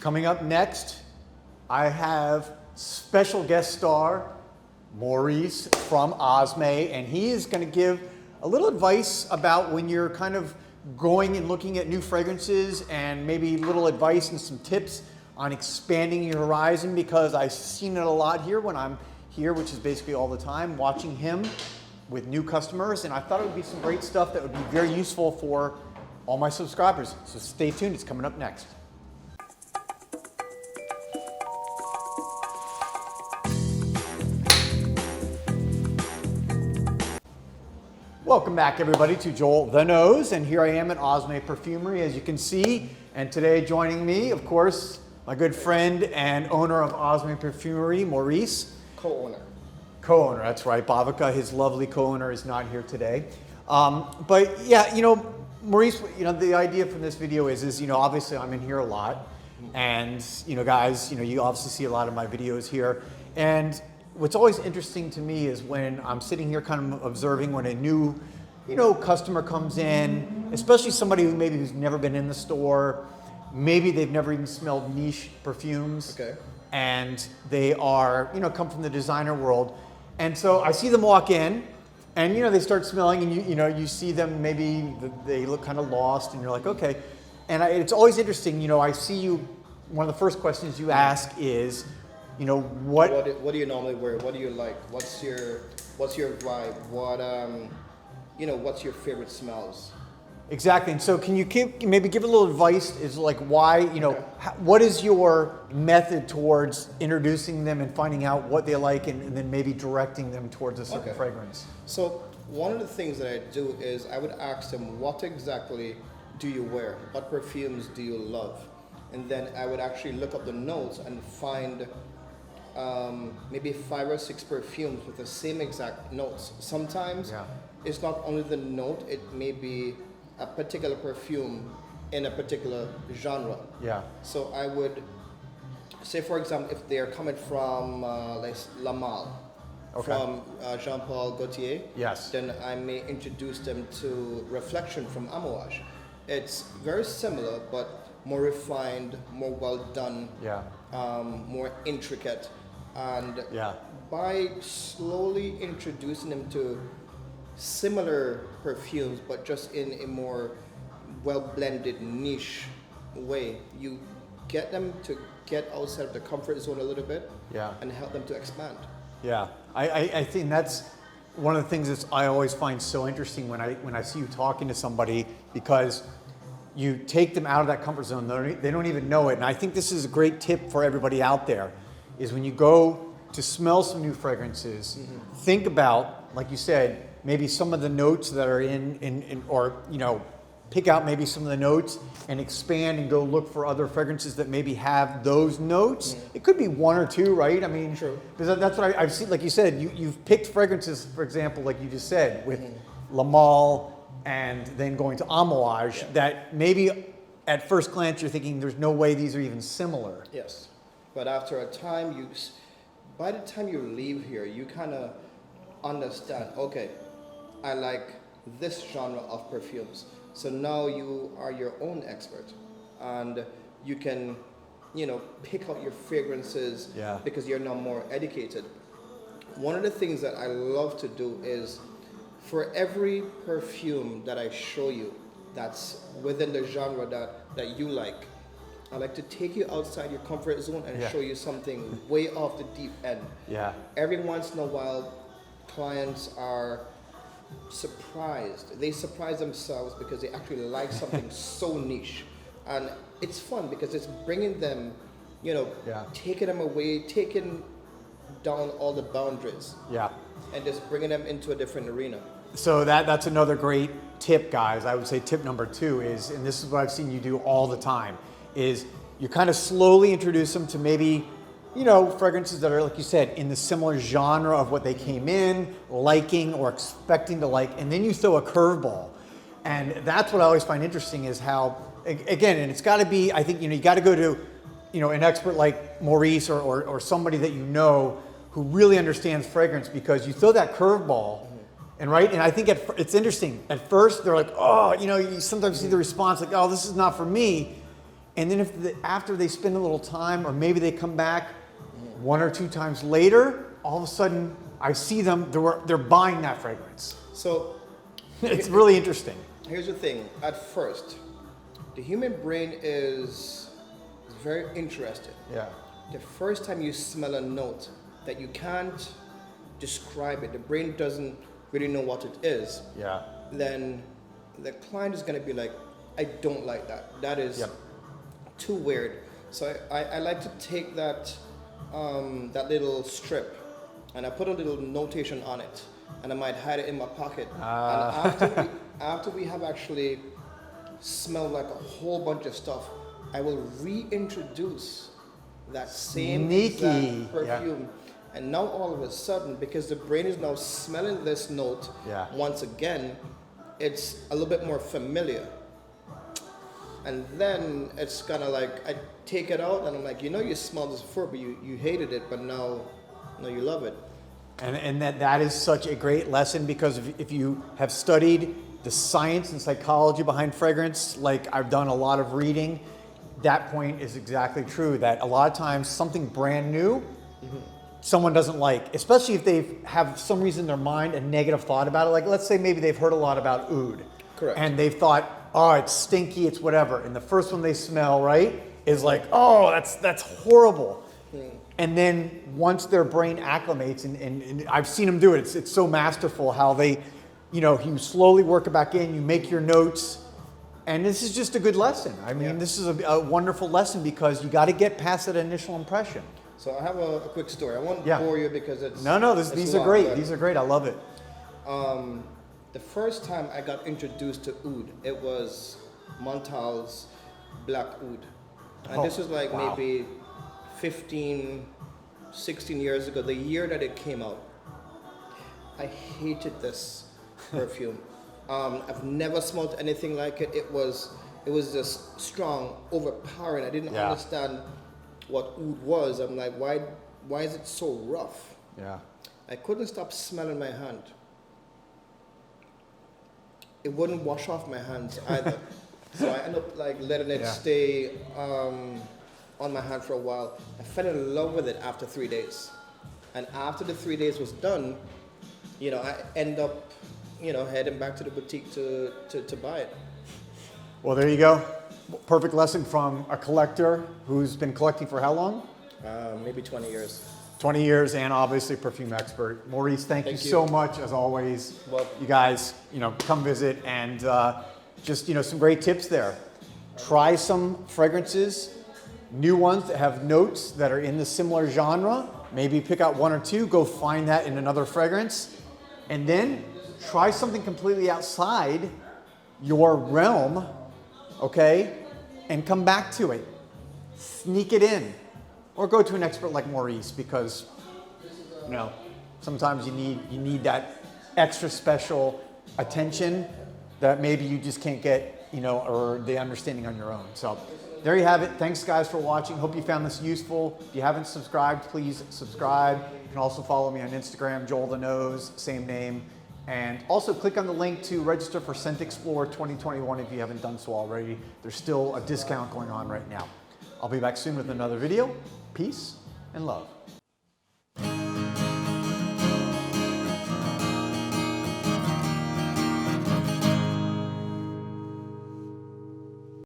Coming up next, I have special guest star Maurice from Osme, and he is going to give a little advice about when you're kind of going and looking at new fragrances, and maybe little advice and some tips on expanding your horizon, because I've seen it a lot here when I'm here, which is basically all the time, watching him with new customers, and I thought it would be some great stuff that would be very useful for all my subscribers. So stay tuned, it's coming up next. Welcome back, everybody, to JoelTheNose, and here I am at Osme Perfumery, as you can see, and today joining me, of course, my good friend and owner of Osme Perfumery, Maurice. Co-owner. Co-owner, that's right. Bavica, his lovely co-owner, is not here today. But yeah, you know, Maurice, you know, the idea from this video is, you know, obviously I'm in here a lot, and, you know, guys, you know, you obviously see a lot of my videos here, and what's always interesting to me is when I'm sitting here kind of observing when a new, you know, customer comes in, especially somebody who maybe who's never been in the store, maybe they've never even smelled niche perfumes, okay, and they are, you know, come from the designer world. And so I see them walk in, and, you know, they start smelling, and you know, you see them, maybe they look kind of lost, and you're like, okay. And it's always interesting, you know, I see you, one of the first questions you ask is, you know, what do you normally wear? What do you like? What's your vibe? What you know, what's your favorite smells? Exactly. And so can you maybe give a little advice, is like why, you know, what is your method towards introducing them and finding out what they like, and then maybe directing them towards a certain fragrance? So one of the things that I do is I would ask them, what exactly do you wear? What perfumes do you love? And then I would actually look up the notes and find maybe 5 or 6 perfumes with the same exact notes. Sometimes it's not only the note, it may be a particular perfume in a particular genre. Yeah. So I would say, for example, if they're coming from like La Malle, from Jean-Paul Gaultier, then I may introduce them to Reflection from Amouage. It's very similar, but more refined, more well done, more intricate. And by slowly introducing them to similar perfumes, but just in a more well-blended niche way, you get them to get outside of the comfort zone a little bit and help them to expand. Yeah, I think that's one of the things that I always find so interesting when I see you talking to somebody, because you take them out of that comfort zone. They don't even know it. And I think this is a great tip for everybody out there, is when you go to smell some new fragrances, think about, like you said, maybe some of the notes that are in or, you know, pick out maybe some of the notes and expand and go look for other fragrances that maybe have those notes. It could be 1 or 2, right? I mean, because that's what I've seen. Like you said, you've picked fragrances, for example, like you just said, with La Malle, and then going to Amouage, that maybe at first glance you're thinking there's no way these are even similar. Yes, but after a time, by the time you leave here, you kind of understand, okay, I like this genre of perfumes. So now you are your own expert, and you can, you know, pick out your fragrances because you're now more educated. One of the things that I love to do is, for every perfume that I show you that's within the genre that you like, I like to take you outside your comfort zone and show you something way off the deep end. Yeah. Every once in a while, clients are surprised. They surprise themselves because they actually like something so niche. And it's fun because it's bringing them, you know, taking them away, taking down all the boundaries. Yeah. And just bringing them into a different arena. So that's another great tip, guys. I would say tip number 2 is, and this is what I've seen you do all the time, is you kind of slowly introduce them to maybe, you know, fragrances that are, like you said, in the similar genre of what they came in liking or expecting to like, and then you throw a curveball. And that's what I always find interesting, is how, again, and it's got to be, I think, you know, you got to go to, you know, an expert like Maurice or somebody that you know who really understands fragrance, because you throw that curveball. And I think it's interesting. At first, they're like, oh, you know, you sometimes see the response like, oh, this is not for me. And then after they spend a little time, or maybe they come back 1 or 2 times later, all of a sudden I see them, they're buying that fragrance. So It's really interesting. here's the thing. At first, the human brain is very interested. Yeah. The first time you smell a note that you can't describe it, the brain doesn't really know what it is, Yeah. then the client is going to be like, I don't like that. That is Yep. too weird. So I like to take that that little strip and I put a little notation on it and I might hide it in my pocket. And after we have actually smelled like a whole bunch of stuff, I will reintroduce that same Sneaky. exact perfume. And now all of a sudden, because the brain is now smelling this note Yeah. once again, it's a little bit more familiar. And then it's kind of like, I take it out and I'm like, you know, you smelled this before, but you hated it, but now you love it. And that is such a great lesson, because if you have studied the science and psychology behind fragrance, like I've done a lot of reading, that point is exactly true, that a lot of times something brand new, someone doesn't like, especially if they have some reason in their mind a negative thought about it. Like let's say maybe they've heard a lot about oud. Correct. And they've thought, oh, it's stinky, it's whatever. And the first one they smell, right, is like, oh, that's horrible. And then once their brain acclimates, and I've seen them do it, it's so masterful how they, you slowly work it back in, you make your notes, and this is just a good lesson. I mean, this is a wonderful lesson, because you got to get past that initial impression. So I have a quick story. I won't Yeah. bore you because it's... No, it's these are long, great. but, These are great. I love it. the first time I got introduced to oud, it was Montal's Black Oud. And this was like wow. maybe 15, 16 years ago, the year that it came out. I hated this perfume. I've never smelled anything like it. It was just strong, overpowering. I didn't Yeah. understand what oud was. I'm like, why is it so rough? Yeah. I couldn't stop smelling my hand. It wouldn't wash off my hands either. So I ended up like letting it Yeah. stay on my hand for a while. I fell in love with it after 3 days. And after the 3 days was done, I end up, heading back to the boutique to buy it. Well, there you go. Perfect lesson from a collector who's been collecting for how long? Maybe 20 years. 20 years, and obviously perfume expert. Maurice, thank you so much, as always. Well- You guys, come visit, and just, some great tips there. Try some fragrances, new ones that have notes that are in the similar genre. Maybe pick out 1 or 2, go find that in another fragrance, and then try something completely outside your realm, okay, and come back to it. Sneak it in, or go to an expert like Maurice, because sometimes you need that extra special attention that maybe you just can't get, or the understanding on your own. So there you have it. Thanks guys for watching. Hope you found this useful. If you haven't subscribed, please subscribe. You can also follow me on Instagram, JoelTheNose, same name. And also click on the link to register for ScentXplore 2021 if you haven't done so already. There's still a discount going on right now. I'll be back soon with another video. Peace and love.